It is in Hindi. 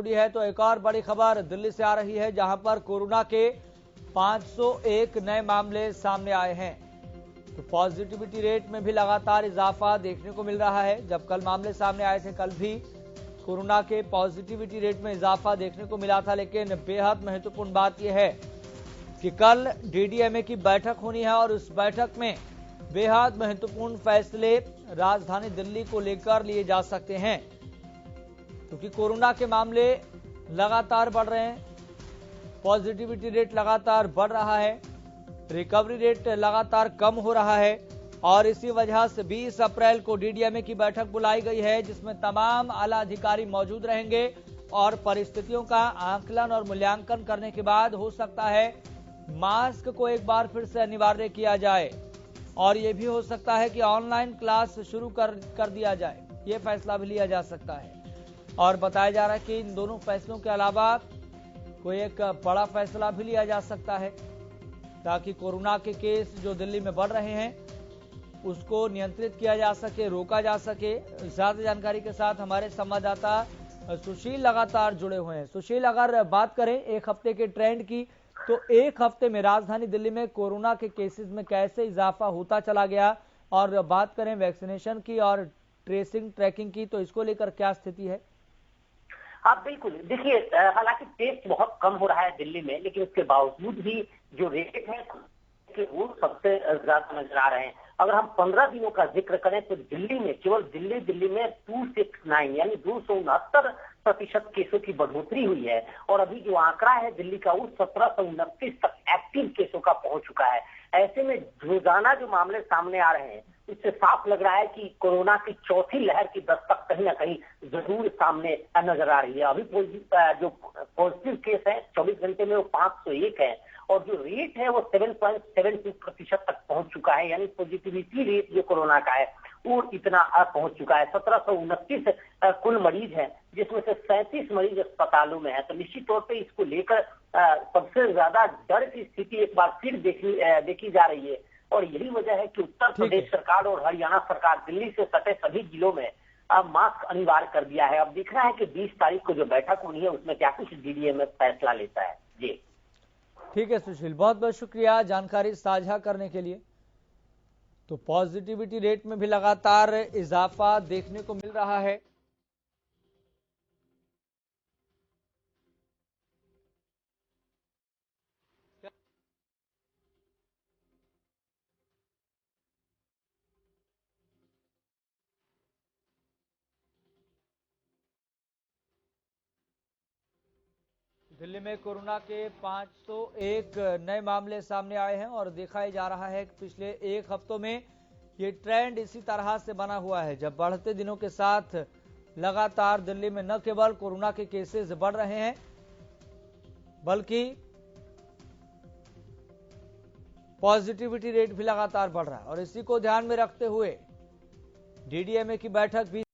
जुड़ी है तो एक और बड़ी खबर दिल्ली से आ रही है, जहां पर कोरोना के 501 नए मामले सामने आए हैं। तो पॉजिटिविटी रेट में भी लगातार इजाफा देखने को मिल रहा है। जब कल मामले सामने आए थे, कल भी कोरोना के पॉजिटिविटी रेट में इजाफा देखने को मिला था, लेकिन बेहद महत्वपूर्ण बात यह है कि कल डीडीएमए की बैठक होनी है और उस बैठक में बेहद महत्वपूर्ण फैसले राजधानी दिल्ली को लेकर लिए जा सकते हैं, क्योंकि कोरोना के मामले लगातार बढ़ रहे हैं, पॉजिटिविटी रेट लगातार बढ़ रहा है, रिकवरी रेट लगातार कम हो रहा है और इसी वजह से 20 अप्रैल को डीडीएमए की बैठक बुलाई गई है, जिसमें तमाम आला अधिकारी मौजूद रहेंगे और परिस्थितियों का आकलन और मूल्यांकन करने के बाद हो सकता है मास्क को एक बार फिर से अनिवार्य किया जाए और यह भी हो सकता है कि ऑनलाइन क्लास शुरू कर दिया जाए। यह फैसला भी लिया जा सकता है और बताया जा रहा है कि इन दोनों फैसलों के अलावा कोई एक बड़ा फैसला भी लिया जा सकता है, ताकि कोरोना के केस जो दिल्ली में बढ़ रहे हैं उसको नियंत्रित किया जा सके, रोका जा सके। ज्यादा जानकारी के साथ हमारे संवाददाता सुशील लगातार जुड़े हुए हैं। सुशील, अगर बात करें एक हफ्ते के ट्रेंड की, तो एक हफ्ते में राजधानी दिल्ली में कोरोना के केसेस में कैसे इजाफा होता चला गया, और बात करें वैक्सीनेशन की और ट्रेसिंग ट्रैकिंग की, तो इसको लेकर क्या स्थिति है? हाँ बिल्कुल, देखिए हालांकि टेस्ट बहुत कम हो रहा है दिल्ली में, लेकिन उसके बावजूद भी जो रेट है कि वो सबसे ज्यादा नजर आ रहे हैं। अगर हम 15 दिनों का जिक्र करें तो दिल्ली में, केवल दिल्ली में 269 यानी 269% केसों की बढ़ोतरी हुई है और अभी जो आंकड़ा है दिल्ली का वो 1729 तक एक्टिव केसों का पहुंच चुका है। ऐसे में रोजाना जो मामले सामने आ रहे हैं, इससे साफ लग रहा है कि कोरोना की चौथी लहर की दस्तक कहीं ना कहीं जरूर सामने नजर आ रही है। अभी जो पॉजिटिव केस है 24 घंटे में वो 501 है और जो रेट है वो 7.72% तक पहुंच चुका है, यानी पॉजिटिविटी रेट जो कोरोना का है वो इतना पहुंच चुका है। 1729 कुल मरीज हैं, जिसमें से 37 मरीज अस्पतालों में है। तो निश्चित तौर पे इसको लेकर सबसे ज्यादा डर की स्थिति एक बार फिर देखी जा रही है और यही वजह है कि उत्तर प्रदेश सरकार और हरियाणा सरकार दिल्ली से सटे सभी जिलों में अब मास्क अनिवार्य कर दिया है। अब देखना है कि 20 तारीख को जो बैठक होनी है उसमें क्या कुछ डीडीएमए फैसला लेता है। जी ठीक है सुशील, बहुत बहुत शुक्रिया जानकारी साझा करने के लिए। तो पॉजिटिविटी रेट में भी लगातार इजाफा देखने को मिल रहा है। दिल्ली में कोरोना के 501 नए मामले सामने आए हैं और देखा जा रहा है कि पिछले एक हफ्तों में ये ट्रेंड इसी तरह से बना हुआ है। जब बढ़ते दिनों के साथ लगातार दिल्ली में न केवल कोरोना के केसेस बढ़ रहे हैं, बल्कि पॉजिटिविटी रेट भी लगातार बढ़ रहा है और इसी को ध्यान में रखते हुए डीडीएमए की बैठक भी